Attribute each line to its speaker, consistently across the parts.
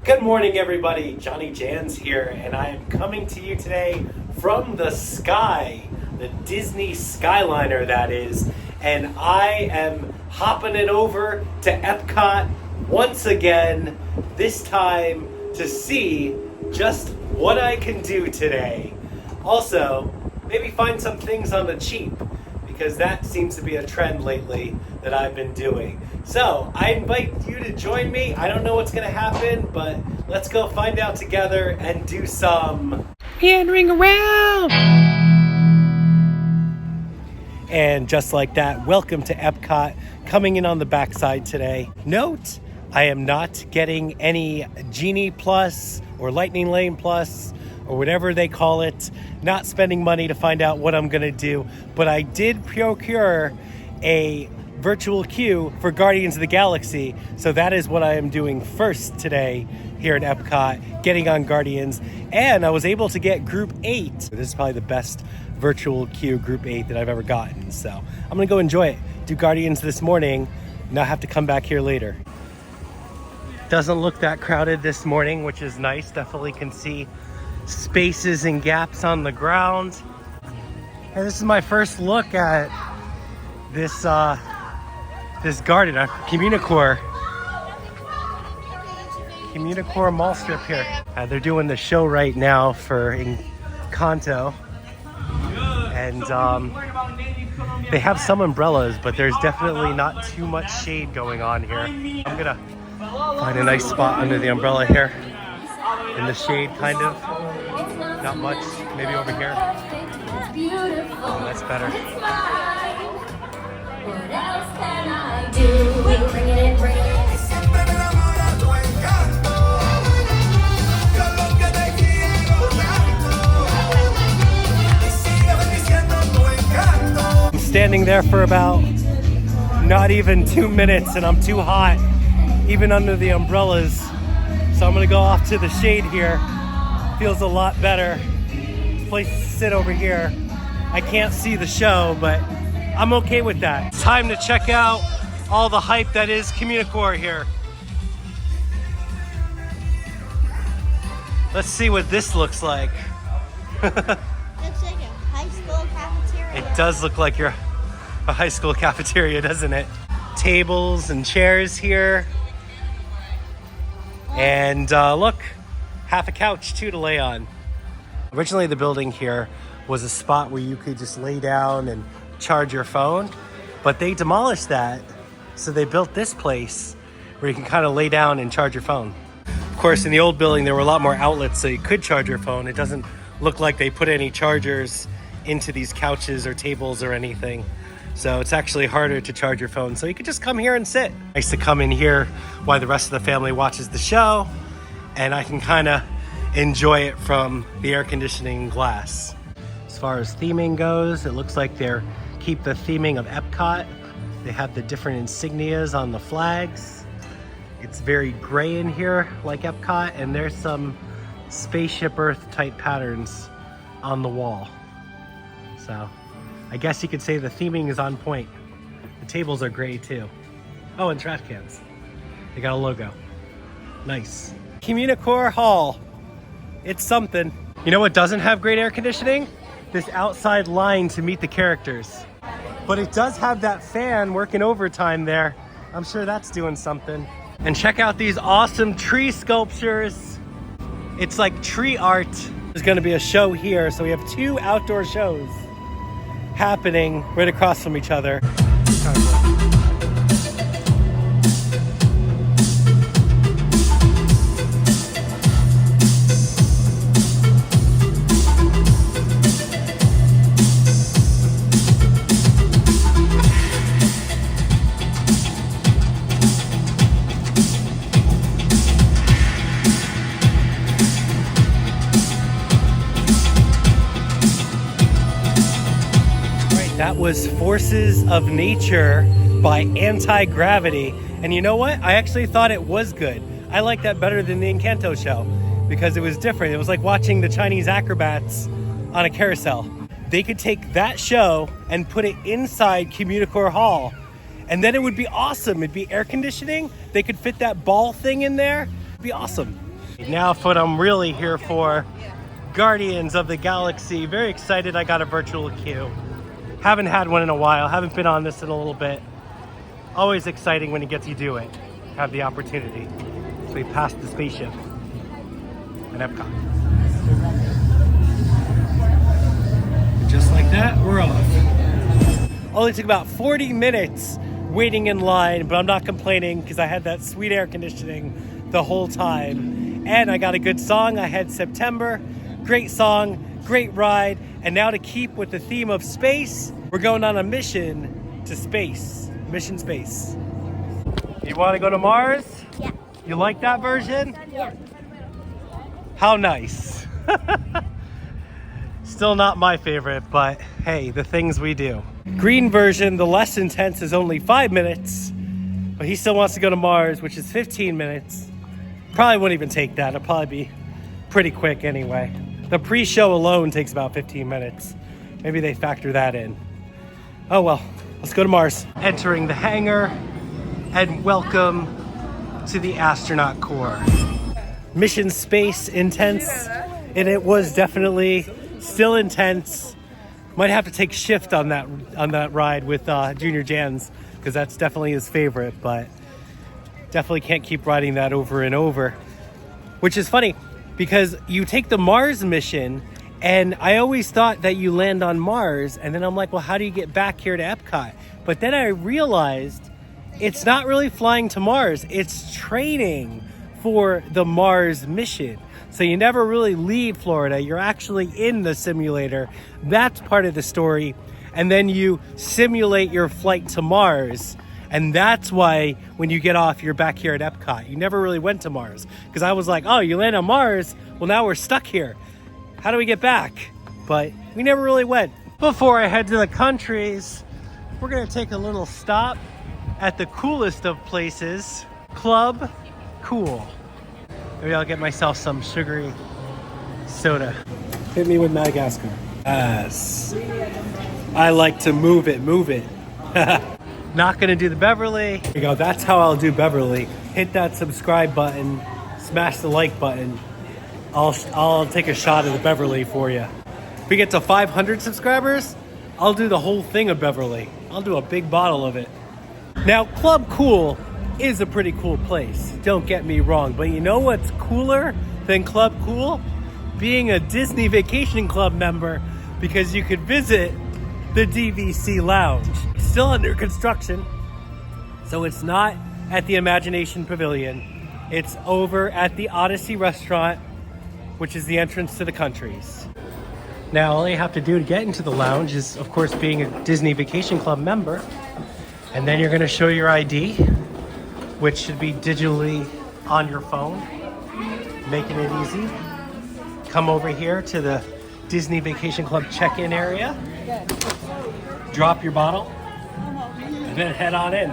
Speaker 1: Good morning, everybody. JohnnyJans here, and I am coming to you today from the sky, the Disney Skyliner, that is. And I am hopping it over to Epcot once again, this time to see just what I can do today. Also, maybe find some things on the cheap, because that seems to be a trend lately that I've been doing. So I invite you to join me. I don't know what's gonna happen, but let's go find out together and do some meandering around. And just like that, welcome to Epcot, coming in on the backside today. Note, I am not getting any Genie Plus or Lightning Lane Plus or whatever they call it, not spending money to find out what I'm gonna do, but I did procure a virtual queue for Guardians of the Galaxy, so that is what I am doing first today here at Epcot, getting on Guardians, and I was able to get Group 8. This is probably the best virtual queue Group 8 that I've ever gotten, so I'm gonna go enjoy it, do Guardians this morning, not have to come back here later. Doesn't look that crowded this morning, which is nice. Definitely can see spaces and gaps on the ground. And this is my first look at this this garden, Communicore Mall Strip here. They're doing the show right now for Encanto, and they have some umbrellas, but there's definitely not too much shade going on here. I'm gonna find a nice spot under the umbrella here, in the shade, kind of. Not much, maybe over here. Oh, that's better.
Speaker 2: What else can I do? Bring it in, bring it in.
Speaker 1: I'm standing there for about not even 2 minutes, and I'm too hot, even under the umbrellas. So I'm gonna go off to the shade here. Feels a lot better. Place to sit over here. I can't see the show, but I'm okay with that. It's time to check out all the hype that is Communicore here. Let's see what this looks like.
Speaker 3: Looks like a high school cafeteria.
Speaker 1: It does look like a high school cafeteria, doesn't it? Tables and chairs here. And look, half a couch too to lay on. Originally the building here was a spot where you could just lay down and charge your phone, but they demolished that, so they built this place where you can kind of lay down and charge your phone. Of course, in the old building there were a lot more outlets so you could charge your phone. It doesn't look like they put any chargers into these couches or tables or anything, so it's actually harder to charge your phone, so you could just come here and sit. Nice to come in here while the rest of the family watches the show, and I can kind of enjoy it from the air conditioning glass. As far as theming goes, it looks like they're keep the theming of Epcot. They have the different insignias on the flags. It's very gray in here, like Epcot, and there's some Spaceship Earth type patterns on the wall. So I guess you could say the theming is on point. The tables are gray too. Oh, and trash cans. They got a logo. Nice. Communicore Hall. It's something. You know what doesn't have great air conditioning? This outside line to meet the characters. But it does have that fan working overtime there. I'm sure that's doing something. And check out these awesome tree sculptures. It's like tree art. There's gonna be a show here, so we have 2 outdoor shows happening right across from each other. That was Forces of Nature by Anti-Gravity. And you know what? I actually thought it was good. I like that better than the Encanto show because it was different. It was like watching the Chinese acrobats on a carousel. They could take that show and put it inside Communicore Hall, and then it would be awesome. It'd be air conditioning. They could fit that ball thing in there. It'd be awesome. Now for what I'm really here for, Guardians of the Galaxy. Very excited I got a virtual queue. Haven't had one in a while, haven't been on this in a little bit. Always exciting when you get to do it, have the opportunity. So we passed the spaceship at Epcot. Just like that, we're off. Only took about 40 minutes waiting in line, but I'm not complaining because I had that sweet air conditioning the whole time. And I got a good song. I had September. Great song, great ride. And now to keep with the theme of space, we're going on a mission to space. Mission space. You want to go to Mars?
Speaker 3: Yeah.
Speaker 1: You like that version?
Speaker 3: Yeah.
Speaker 1: How nice. Still not my favorite, but hey, the things we do. Green version, the less intense, is only 5 minutes, but he still wants to go to Mars, which is 15 minutes. Probably wouldn't even take that. It'll probably be pretty quick anyway. The pre-show alone takes about 15 minutes. Maybe they factor that in. Oh well, let's go to Mars. Entering the hangar, and welcome to the astronaut corps. Mission space intense, and it was definitely still intense. Might have to take shift on that ride with JohnnyJans, because that's definitely his favorite, but definitely can't keep riding that over and over. Which is funny, because you take the Mars mission, and I always thought that you land on Mars, and then I'm like, well, how do you get back here to Epcot? But then I realized it's not really flying to Mars, it's training for the Mars mission. So you never really leave Florida, you're actually in the simulator. That's part of the story. And then you simulate your flight to Mars. And that's why when you get off, you're back here at Epcot. You never really went to Mars. Because I was like, oh, you land on Mars? Well, now we're stuck here. How do we get back? But we never really went. Before I head to the countries, we're gonna take a little stop at the coolest of places, Club Cool. Maybe I'll get myself some sugary soda. Hit me with Madagascar. Yes. I like to move it. Not gonna do the Beverly. There you go, that's how I'll do Beverly. Hit that subscribe button, smash the like button. I'll take a shot of the Beverly for you. If we get to 500 subscribers, I'll do the whole thing of Beverly. I'll do a big bottle of it. Now, Club Cool is a pretty cool place, don't get me wrong, but you know what's cooler than Club Cool? Being a Disney Vacation Club member, because you could visit the DVC Lounge. It's still under construction, so it's not at the Imagination Pavilion. It's over at the Odyssey Restaurant, which is the entrance to the countries. Now, all you have to do to get into the lounge is, of course, being a Disney Vacation Club member, and then you're gonna show your ID, which should be digitally on your phone, making it easy. Come over here to the Disney Vacation Club check-in area, drop your bottle, and then head on in.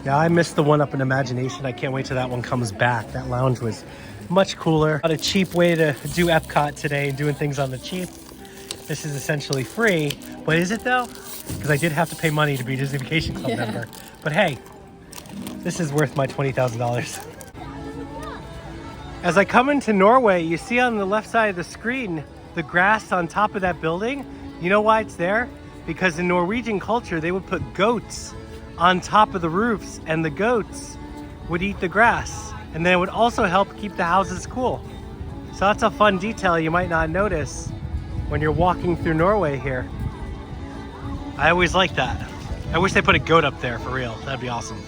Speaker 1: Now, I missed the one up in Imagination. I can't wait till that one comes back. That lounge was much cooler. Not a cheap way to do Epcot today, doing things on the cheap. This is essentially free, but is it though? Because I did have to pay money to be a Disney Vacation Club member. But hey, this is worth my $20,000. As I come into Norway, you see on the left side of the screen, the grass on top of that building. You know why it's there? Because in Norwegian culture, they would put goats on top of the roofs, and the goats would eat the grass. And then it would also help keep the houses cool. So that's a fun detail you might not notice when you're walking through Norway here. I always like that. I wish they put a goat up there for real. That'd be awesome.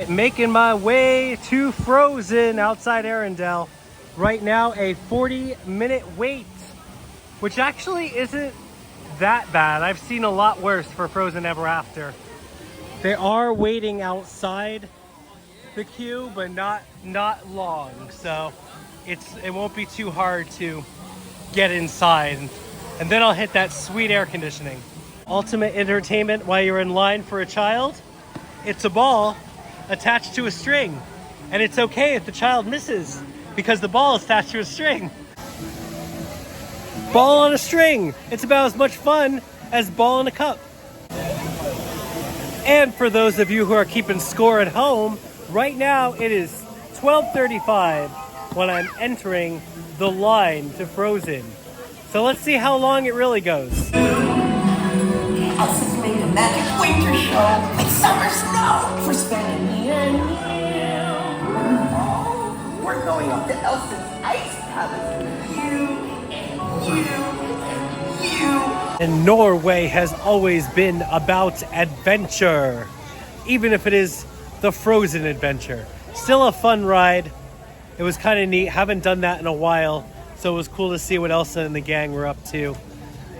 Speaker 1: Making my way to Frozen outside Arendelle. Right now, a 40-minute wait, which actually isn't that bad. I've seen a lot worse for Frozen Ever After. They are waiting outside the queue, but not long. So it won't be too hard to get inside. And then I'll hit that sweet air conditioning. Ultimate entertainment while you're in line for a child. It's a ball attached to a string. And it's okay if the child misses, because the ball is attached to a string. Ball on a string. It's about as much fun as ball in a cup. And for those of you who are keeping score at home, right now it is 12:35 when I'm entering the line to Frozen. So let's see how long it really goes.
Speaker 4: Us has made a magic winter show with summer snow for spending me and you. Oh, we're going up to Elsa's ice palace with you and you and you.
Speaker 1: And Norway has always been about adventure, even if it is the Frozen adventure. Still a fun ride. It was kind of neat. Haven't done that in a while, so it was cool to see what Elsa and the gang were up to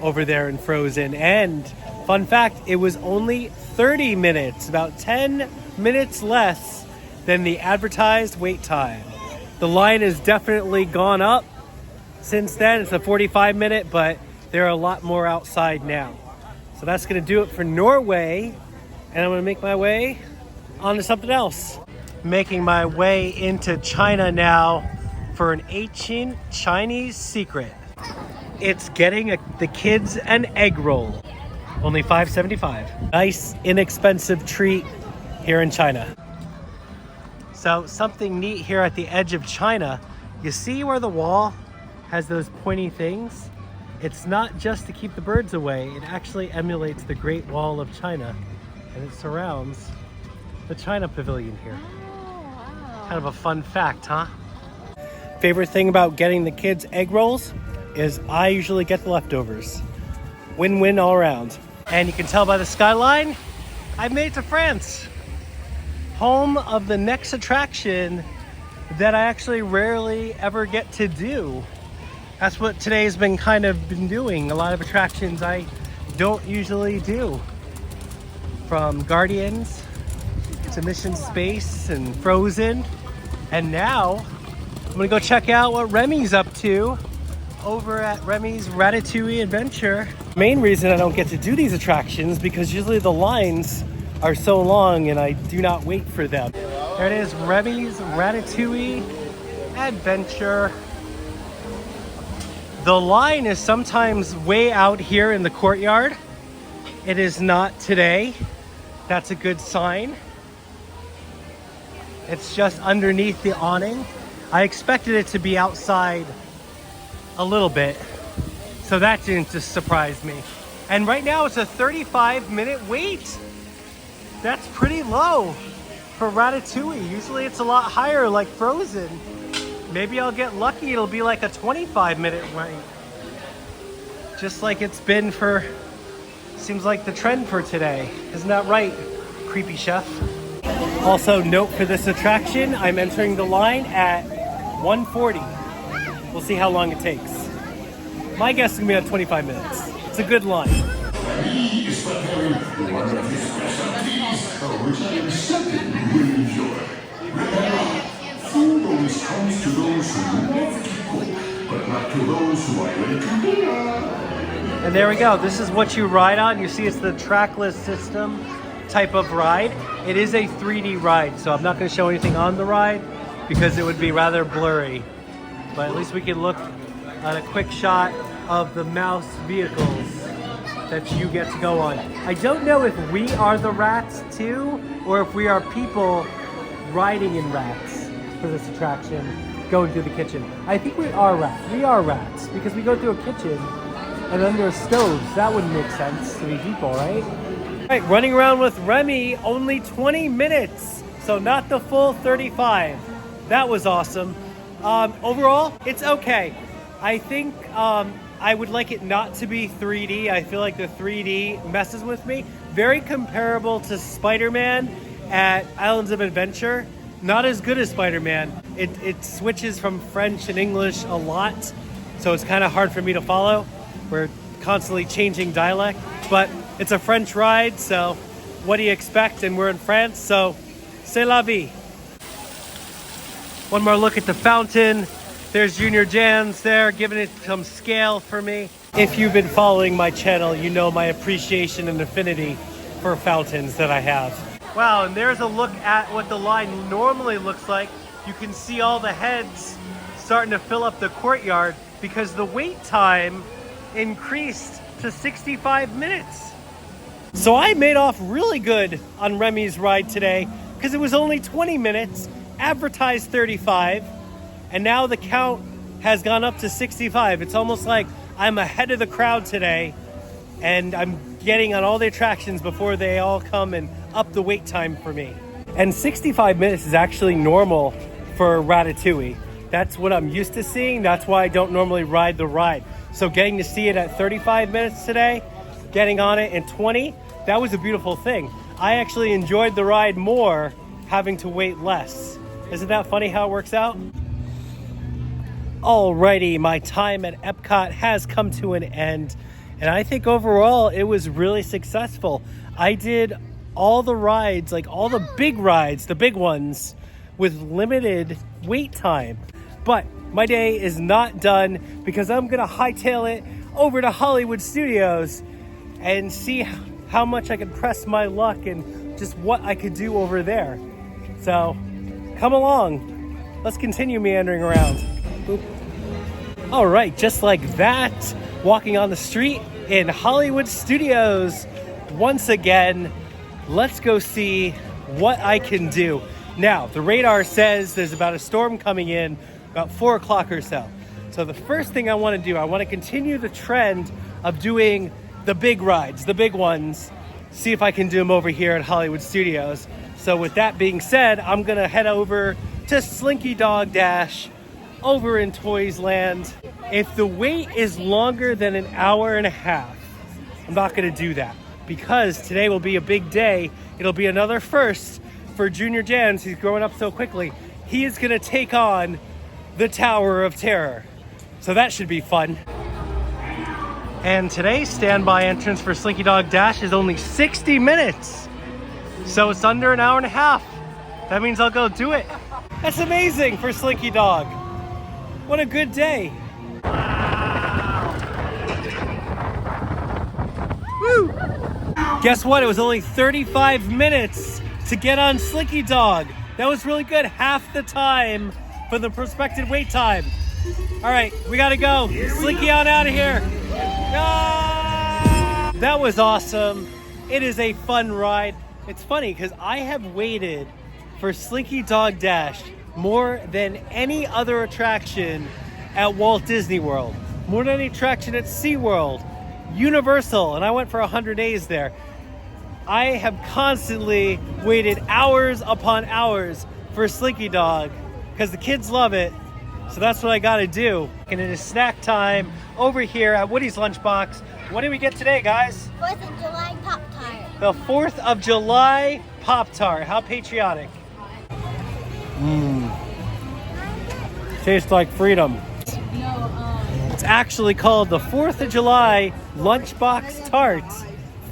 Speaker 1: over there in Frozen. And fun fact, it was only 30 minutes, about 10 minutes less than the advertised wait time. The line has definitely gone up since then. It's a 45-minute, but there are a lot more outside now. So that's going to do it for Norway, and I'm going to make my way on to something else. Making my way into China now for an ancient Chinese secret. It's getting the kids an egg roll. Only $5.75. Nice, inexpensive treat here in China. So something neat here at the edge of China. You see where the wall has those pointy things? It's not just to keep the birds away. It actually emulates the Great Wall of China, and it surrounds the China Pavilion here. Kind of a fun fact, huh? Favorite thing about getting the kids egg rolls is I usually get the leftovers. Win-win all around. And you can tell by the skyline, I've made it to France. Home of the next attraction that I actually rarely ever get to do. That's what today's been doing. A lot of attractions I don't usually do. From Guardians to Mission Space and Frozen. And now I'm gonna go check out what Remy's up to over at Remy's Ratatouille Adventure. Main reason I don't get to do these attractions because usually the lines are so long and I do not wait for them. There it is, Remy's Ratatouille Adventure. The line is sometimes way out here in the courtyard. It is not today. That's a good sign. It's just underneath the awning. I expected it to be outside a little bit, so that didn't just surprise me. And right now it's a 35-minute wait. That's pretty low for Ratatouille. Usually it's a lot higher like Frozen. Maybe I'll get lucky, it'll be like a 25-minute wait. Just like it's been for, seems like the trend for today. Isn't that right, creepy chef? Also note for this attraction, I'm entering the line at 1:40. We'll see how long it takes. My guess is gonna be at 25 minutes. It's a good line.
Speaker 5: Is preparing one of his specialties, which I am certain you will enjoy. Remember, food always comes to those who love to cook, but not to those who are ready to dinner.
Speaker 1: And there we go. This is what you ride on. You see it's the trackless system type of ride. It is a 3D ride, so I'm not going to show anything on the ride because it would be rather blurry. But at least we can look at a quick shot of the mouse vehicles that you get to go on. I don't know if we are the rats too, or if we are people riding in rats for this attraction, going through the kitchen. I think we are rats. We are rats because we go through a kitchen and then there's stoves. That wouldn't make sense to be people, right? All right, running around with Remy, only 20 minutes. So not the full 35. That was awesome. Overall, it's okay. I think I would like it not to be 3D. I feel like the 3D messes with me. Very comparable to Spider-Man at Islands of Adventure. Not as good as Spider-Man. It switches from French and English a lot, so it's kind of hard for me to follow. We're constantly changing dialect, but it's a French ride, so what do you expect? And we're in France, so c'est la vie. One more look at the fountain. There's JohnnyJans there, giving it some scale for me. If you've been following my channel, you know my appreciation and affinity for fountains that I have. Wow, and there's a look at what the line normally looks like. You can see all the heads starting to fill up the courtyard because the wait time increased to 65 minutes. So I made off really good on Remy's ride today because it was only 20 minutes, advertised 35. and now the count has gone up to 65. It's almost like I'm ahead of the crowd today, and I'm getting on all the attractions before they all come and up the wait time for me. And 65 minutes is actually normal for Ratatouille. That's what I'm used to seeing. That's why I don't normally ride the ride. So getting to see it at 35 minutes today, getting on it in 20, that was a beautiful thing. I actually enjoyed the ride more having to wait less. Isn't that funny how it works out? Alrighty, my time at Epcot has come to an end, and I think overall it was really successful. I did all the rides, like all the big rides, the big ones, with limited wait time. But my day is not done because I'm gonna hightail it over to Hollywood Studios and see how much I can press my luck and just what I could do over there. So come along, let's continue meandering around. Boop. All right, just like that, walking on the street in Hollywood Studios once again. Let's go see what I can do. Now, the radar says there's about a storm coming in about 4 o'clock or so. So the first thing I want to do, I want to continue the trend of doing the big rides, the big ones, see if I can do them over here at Hollywood Studios. So with that being said, I'm gonna head over to Slinky Dog Dash over in Toys Land. If the wait is longer than an hour and a half, I'm not gonna do that because today will be a big day. It'll be another first for JohnnyJans. He's growing up so quickly. He is gonna take on the Tower of Terror. So that should be fun. And today's standby entrance for Slinky Dog Dash is only 60 minutes. So it's under an hour and a half. That means I'll go do it. That's amazing for Slinky Dog. What a good day. Woo! Guess what? It was only 35 minutes to get on Slinky Dog. That was really good. Half the time for the prospective wait time. All right, we gotta go. Slinky on out of here. Ah! That was awesome. It is a fun ride. It's funny because I have waited for Slinky Dog Dash more than any other attraction at Walt Disney World, more than any attraction at SeaWorld, Universal, and I went for 100 days there. I have constantly waited hours upon hours for Slinky Dog because the kids love it. So that's what I gotta do. And it is snack time over here at Woody's Lunchbox. What did we get today, guys?
Speaker 3: 4th of July Pop-Tart.
Speaker 1: The 4th of July Pop-Tart. How patriotic. Tastes like freedom. It's actually called the 4th of July Lunchbox Tart.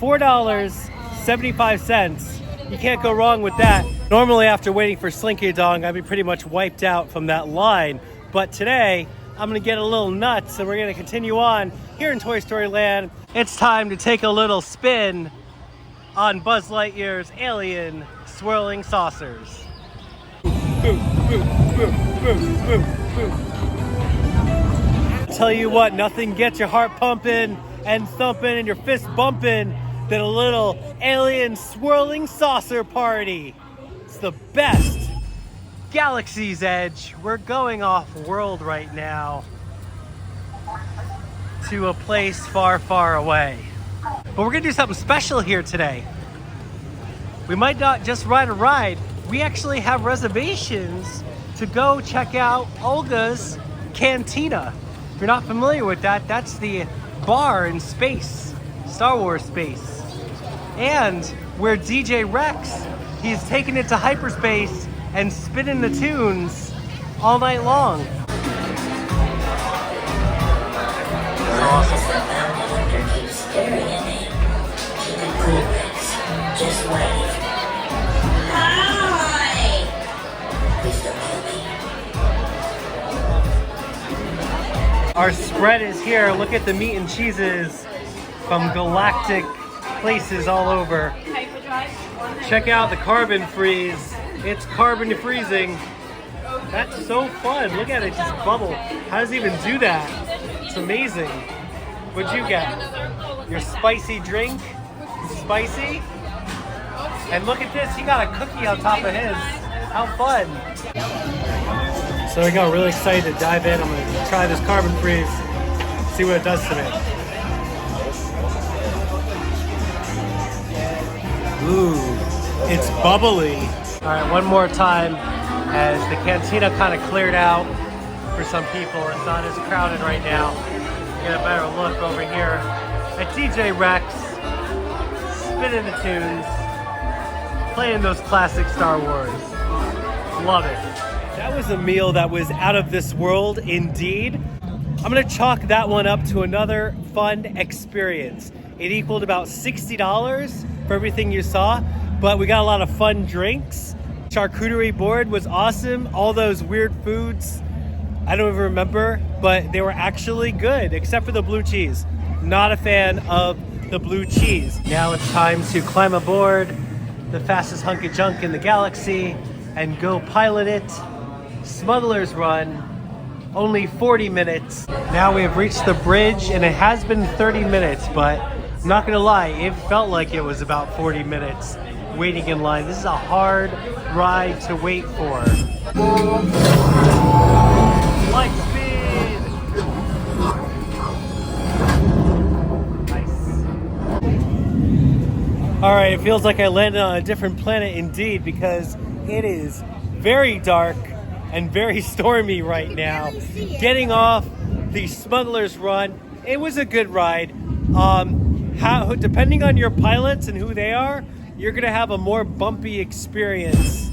Speaker 1: $4.75. You can't go wrong with that. Normally after waiting for Slinky Dog, I'd be pretty much wiped out from that line. But today, I'm gonna get a little nuts and we're gonna continue on here in Toy Story Land. It's time to take a little spin on Buzz Lightyear's alien swirling saucers. Tell you what, nothing gets your heart pumping and thumping and your fist bumping than a little alien swirling saucer party. It's the best. Galaxy's Edge. We're going off world right now to a place far, far away. But we're gonna do something special here today. We might not just ride a ride. We actually have reservations to go check out Olga's Cantina. If you're not familiar with that, that's the bar in space, Star Wars space. And where DJ Rex, he's taking it to hyperspace and spinning the tunes all night long. Our spread is here. Look at the meat and cheeses from galactic places all over. Check out the carbon freeze. It's carbon freezing. That's so fun. Look at it just bubble. How does it even do that? It's amazing. What'd you get? Your spicy drink? Spicy? And look at this, he got a cookie on top of his. How fun. So there we go, really excited to dive in. I'm gonna try this carbon freeze, see what it does to me. Ooh, it's bubbly. All right, one more time as the cantina kind of cleared out for some people. It's not as crowded right now. Get a better look over here at DJ Rex, spinning the tunes, playing those classic Star Wars. Love it. That was a meal that was out of this world indeed. I'm gonna chalk that one up to another fun experience. It equaled about $60 for everything you saw, but we got a lot of fun drinks. Charcuterie board was awesome. All those weird foods, I don't even remember, but they were actually good, except for the blue cheese. Not a fan of the blue cheese. Now it's time to climb aboard the fastest hunk of junk in the galaxy and go pilot it. Smuggler's Run, only 40 minutes. Now we have reached the bridge and it has been 30 minutes, but I'm not gonna lie, it felt like it was about 40 minutes waiting in line. This is a hard ride to wait for. Light speed! Nice. All right, it feels like I landed on a different planet indeed because it is very dark and very stormy right now. Getting off the Smuggler's Run, it was a good ride. Depending on your pilots and who they are, you're gonna have a more bumpy experience.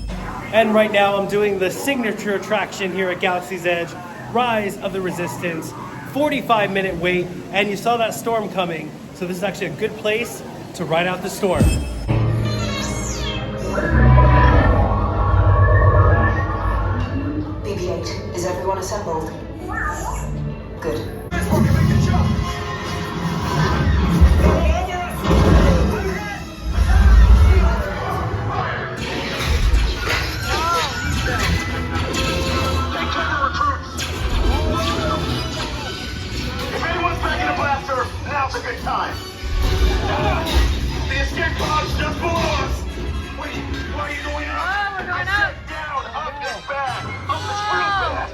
Speaker 1: And right now I'm doing the signature attraction here at Galaxy's Edge, Rise of the Resistance, 45-minute wait, and you saw that storm coming. So this is actually a good place to ride out the storm.
Speaker 4: BB-8, is everyone assembled? Good.
Speaker 5: Now's a good time. The escape pod's just below us. Wait, why are you going up?
Speaker 3: Oh, we're going up.
Speaker 5: Down, up is bad. Up is real bad.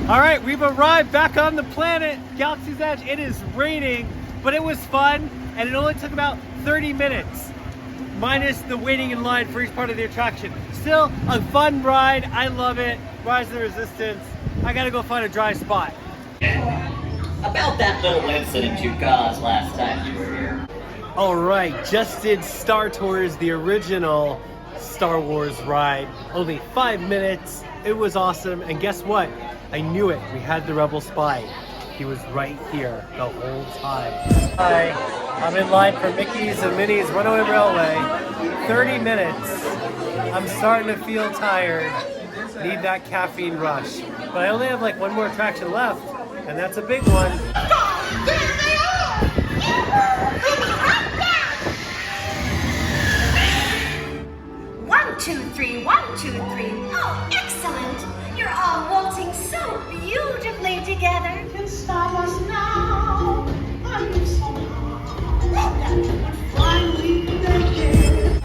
Speaker 1: All right, we've arrived back on the planet, Galaxy's Edge. It is raining, but it was fun, and it only took about 30 minutes, minus the waiting in line for each part of the attraction. Still a fun ride. I love it. Rise of the Resistance. I gotta go find a dry spot.
Speaker 6: About that little incident you caused last time you were here.
Speaker 1: All right, just did Star Tours, the original Star Wars ride. Only 5 minutes. It was awesome, and guess what? I knew it. We had the Rebel Spy. He was right here the whole time. Hi, I'm in line for Mickey's and Minnie's Runaway Railway. 30 minutes. I'm starting to feel tired. Need that caffeine rush. But I only have like one more attraction left, and that's a big one.
Speaker 3: There they are!
Speaker 2: 1, 2, 3, 1, 2, 3. Oh, excellent! You're all waltzing so beautifully together.
Speaker 3: Can stop us now. I'm so finally connected.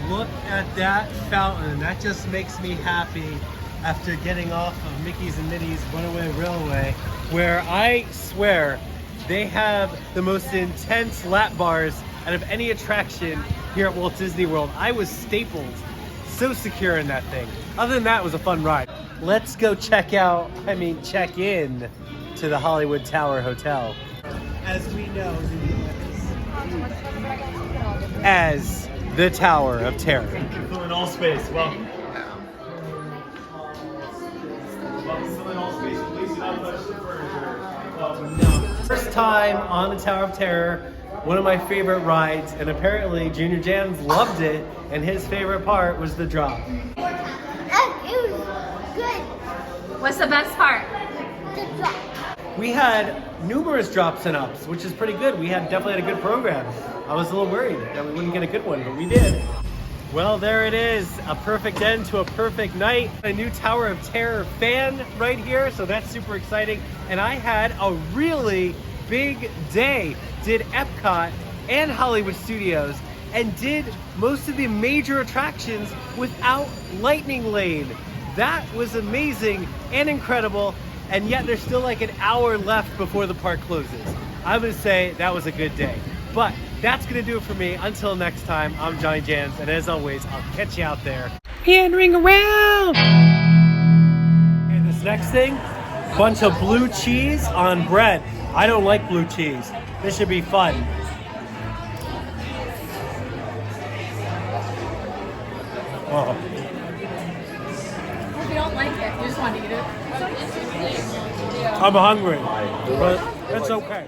Speaker 1: Look at that fountain. That just makes me happy after getting off of Mickey's and Minnie's Runaway Railway, where I swear they have the most intense lap bars out of any attraction here at Walt Disney World. I was stapled, so secure in that thing. Other than that, it was a fun ride. Let's go check in to the Hollywood Tower Hotel. As we know, as the Tower of Terror. Still in all space. Welcome. First time on the Tower of Terror, one of my favorite rides, and apparently JohnnyJans loved it, and his favorite part was the drop.
Speaker 3: It was good.
Speaker 2: What's the best part?
Speaker 3: The drop.
Speaker 1: We had numerous drops and ups, which is pretty good. We definitely had a good program. I was a little worried that we wouldn't get a good one, but we did. Well, there it is, a perfect end to a perfect night. A new Tower of Terror fan right here, so that's super exciting. And I had a really big day. Did Epcot and Hollywood Studios and did most of the major attractions without Lightning Lane. That was amazing and incredible, and yet there's still like an hour left before the park closes. I would say that was a good day. But that's gonna do it for me. Until next time, I'm Johnny Jans, and as always, I'll catch you out there. Meandering around! Okay, this next thing, bunch of blue cheese on bread. I don't like blue cheese. This should be fun. Oh.
Speaker 7: If you don't like it, you just want to eat it.
Speaker 1: I'm hungry, but it's okay.